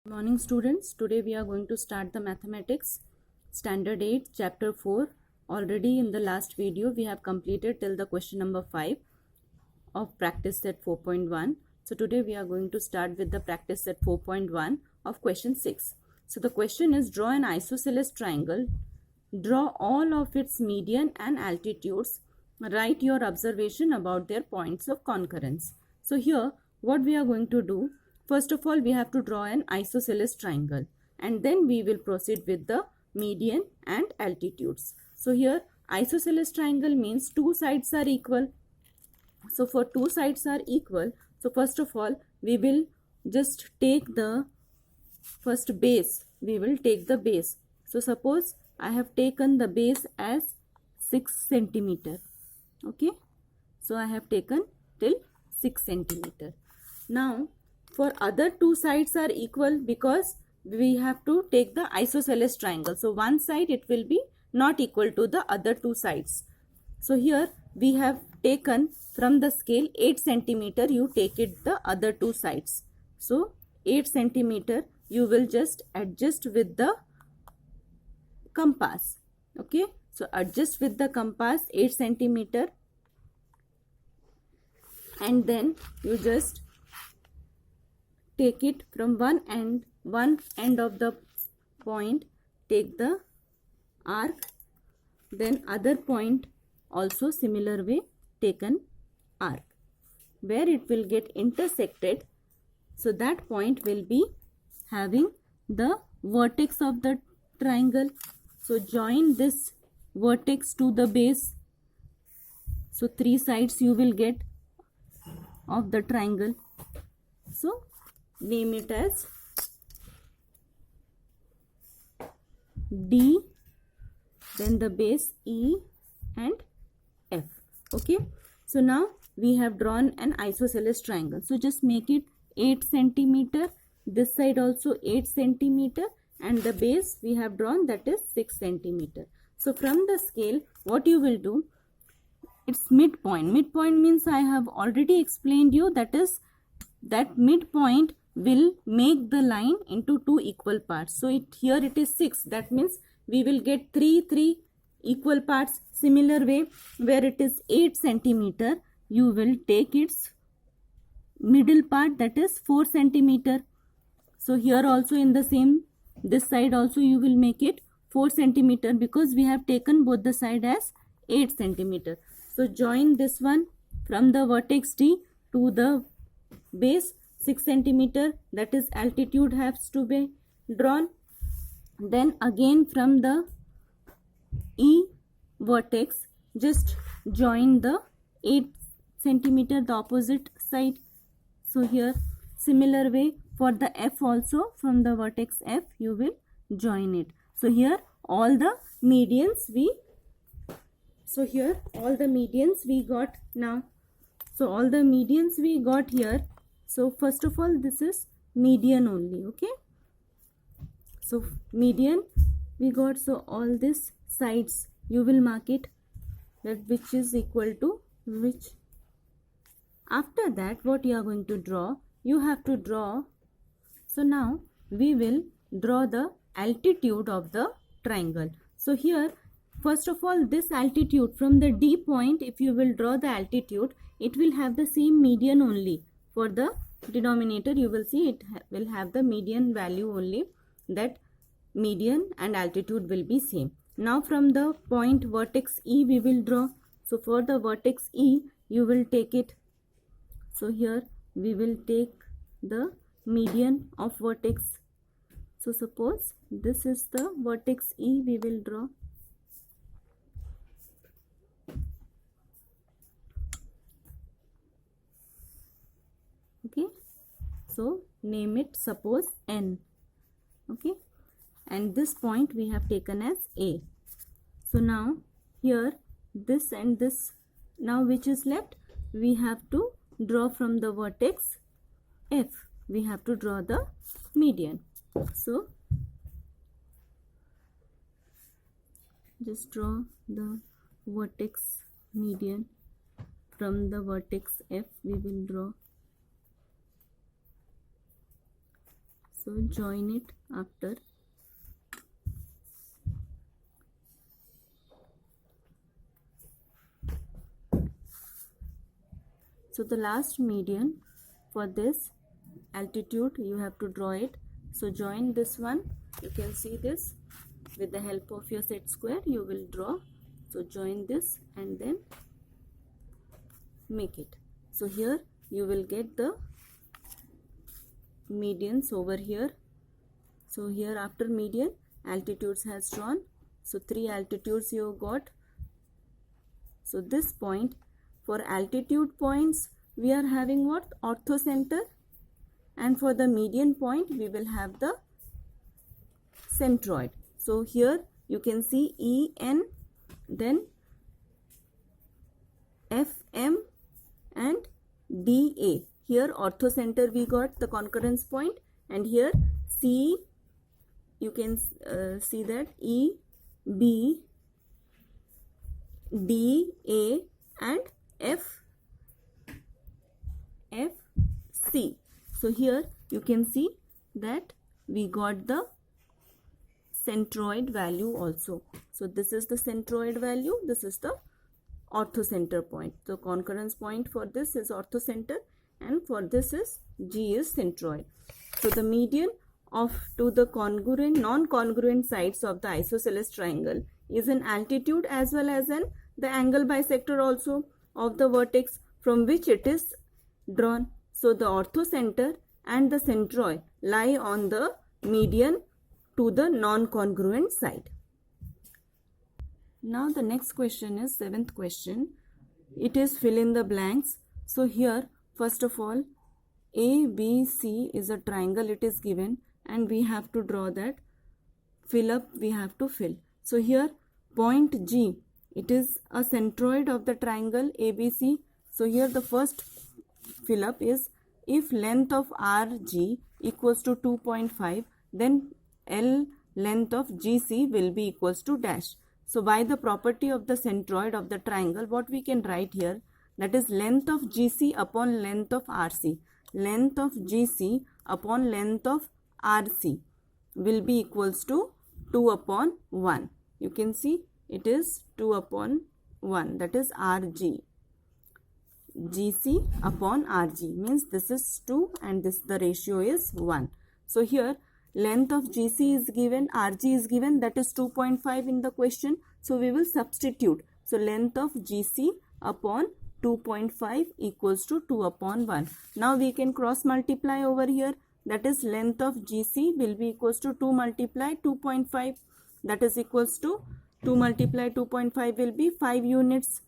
Good morning students. Today we are going to start the mathematics standard 8 chapter 4. Already in the last video we have completed till the question number 5 of practice set 4.1. So today we are going to start with the practice set 4.1 of question 6. So the question is, draw an isosceles triangle, draw all of its median and altitudes, write your observation about their points of concurrence. So here what we are going to do, first of all we have to draw an isosceles triangle and then we will proceed with the median and altitudes. So here isosceles triangle means two sides are equal. So for two sides are equal, so first of all we will just take the first base. We will take the base. So suppose I have taken the base as 6 centimeter. Okay. So I have taken till 6 centimeter. Now for other two sides are equal because we have to take the isosceles triangle. So one side it will be not equal to the other two sides. So here we have taken from the scale 8 centimeter, you take it the other two sides. So 8 centimeter you will just adjust with the compass. Okay. So adjust with the compass 8 centimeter and then you just take it from one end of the point, take the arc, then other point also similar way taken arc, where it will get intersected. So that point will be having the vertex of the triangle. So join this vertex to the base. So three sides you will get of the triangle. So name it as D, then the base E and F. Okay. So now we have drawn an isosceles triangle. So just make it 8 centimeter. This side also 8 centimeter and the base we have drawn, that is 6 centimeter. So from the scale what you will do, it's midpoint. Midpoint means I have already explained you, that is that midpoint will make the line into two equal parts. So here it is 6. That means we will get three equal parts. Similar way, where it is 8 centimeter, you will take its middle part, that is 4 centimeter. So here also in the same, this side also you will make it 4 centimeter because we have taken both the side as 8 centimeter. So join this one from the vertex D to the base 6 centimeter, that is altitude has to be drawn. Then again from the E vertex just join the 8 centimeter, the opposite side. So here similar way for the F also, from the vertex F you will join it. So here all the medians we got now. So all the medians we got here. So first of all this is median only. Okay. So median we got. So all these sides you will mark it, that which is equal to which. After that what you are going to draw, you have to draw. So now we will draw the altitude of the triangle. So here first of all this altitude from the D point, if you will draw the altitude, it will have the same median only. For the denominator you will see it will have the median value only, that median and altitude will be same. Now from the point vertex E we will draw. So for the vertex E you will take it. So here we will take the median of vertex. So suppose this is the vertex E we will draw. Okay. So name it suppose N. Okay. And this point we have taken as A. So now here this and this, now which is left, we have to draw from the vertex F. We have to draw the median. So just draw the vertex median. From the vertex F we will draw So join it after. So the last median for this altitude, you have to draw it. So join this one. You can see this with the help of your set square. You will draw. So join this and then make it. So here you will get the medians over here. So here after median, altitudes has drawn. So 3 altitudes you got. So this point, for altitude points we are having what? Orthocenter, and for the median point we will have the centroid. So here you can see EN, then FM and DA. Here orthocenter we got the concurrence point, and here C, you can see that E, B, D, A and F, C. So here you can see that we got the centroid value also. So this is the centroid value, this is the orthocenter point. The concurrence point for this is orthocenter, and for this is G is centroid. So the median of to the congruent non-congruent sides of the isosceles triangle is an altitude as well as the angle bisector also of the vertex from which it is drawn. So the orthocenter and the centroid lie on the median to the non-congruent side. Now the next question is 7th question. It is fill in the blanks. So here first of all, ABC is a triangle, it is given, and we have to draw that. Fill up, we have to fill. So here point G, it is a centroid of the triangle ABC. So here the first fill up is, if length of RG equals to 2.5, then L length of GC will be equals to dash. So by the property of the centroid of the triangle, what we can write here, that is length of GC upon length of RC. Length of GC upon length of RC will be equals to 2 upon 1. You can see it is 2 upon 1, that is RG. GC upon RG means this is 2 and this the ratio is 1. So here length of GC is given, RG is given, that is 2.5 in the question. So we will substitute. So length of GC upon 2.5 equals to 2 upon 1. Now we can cross multiply over here. That is length of GC will be equals to 2 multiply 2.5. That is equals to 2 multiply 2.5 will be 5 units.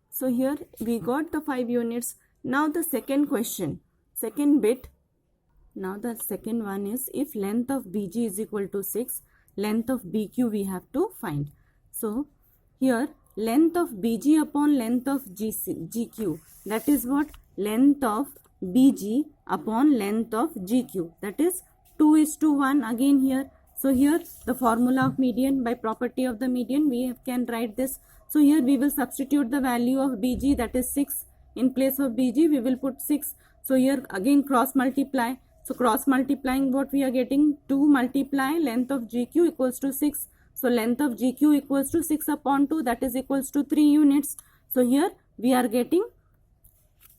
So here we got the 5 units. Now the second question, second bit. Now the second one is, if length of BG is equal to 6, length of BQ we have to find. So here length of BG upon length of GQ, that is what? Length of BG upon length of GQ, that is 2:1 again here. So here the formula of median, by property of the median we can write this. So here we will substitute the value of BG, that is 6. In place of BG we will put 6. So here again cross multiply. So cross multiplying, what we are getting, 2 multiply length of GQ equals to 6. So length of GQ equals to 6 upon 2, that is equals to 3 units. So here we are getting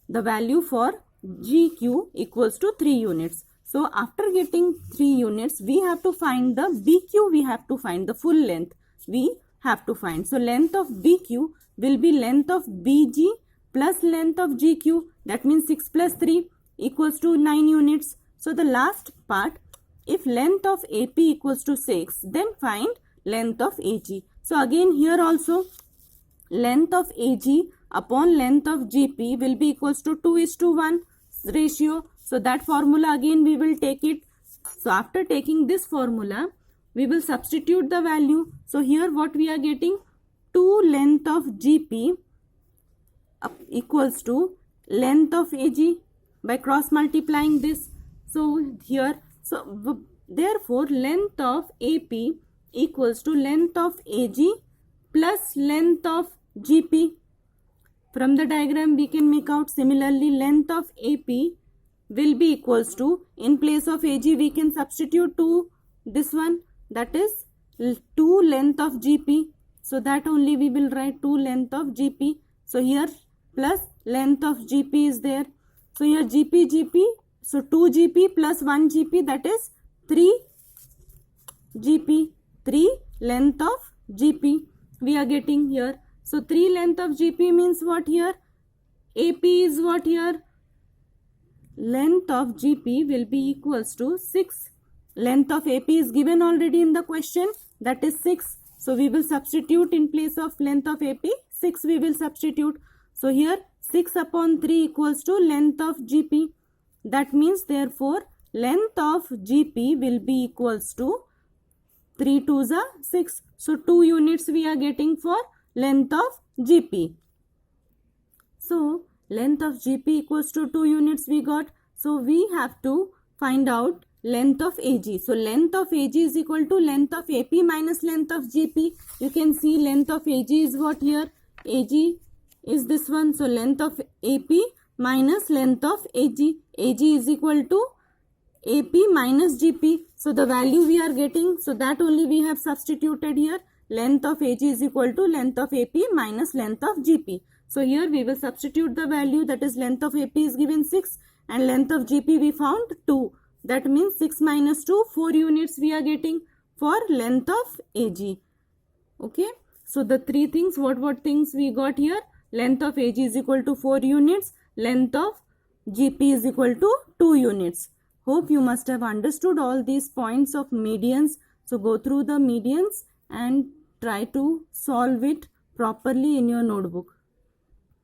the value for GQ equals to 3 units. So after getting 3 units, we have to find the BQ, we have to find the full length. We have to find. So length of BQ will be length of BG plus length of GQ, that means 6 plus 3 equals to 9 units. So the last part, if length of AP equals to 6, then find length of AG. So again here also length of AG upon length of GP will be equals to 2:1 ratio. So that formula again we will take it. So after taking this formula, we will substitute the value. So here what we are getting, 2 length of GP equals to length of AG by cross multiplying this. So here, so therefore length of AP equals to length of AG plus length of GP. From the diagram we can make out, similarly length of AP will be equals to, in place of AG we can substitute 2, this one, that is 2 length of GP. So that only we will write 2 length of GP. So here plus length of GP is there. So here GP, so 2 GP plus 1 GP, that is 3 GP, 3 length of GP we are getting here. So 3 length of GP means what here? AP is what here? Length of GP will be equals to 6. Length of AP is given already in the question, that is 6. So we will substitute in place of length of AP, 6 we will substitute. So here 6 upon 3 equals to length of GP. That means therefore length of GP will be equals to 3 2s are 6. So 2 units we are getting for length of GP. So length of GP equals to 2 units we got. So we have to find out length of AG. So length of AG is equal to length of AP minus length of GP. You can see length of AG is what here? AG is this one. So length of AP minus length of AG. AG is equal to AP minus GP. So the value we are getting, so that only we have substituted here. Length of AG is equal to length of AP minus length of GP. So here we will substitute the value, that is length of AP is given 6 and length of GP we found 2. That means 6 minus 2, 4 units we are getting for length of AG. Okay. So the three things, what things we got here? Length of AG is equal to 4 units. Length of GP is equal to 2 units. Hope you must have understood all these points of medians. So go through the medians and try to solve it properly in your notebook.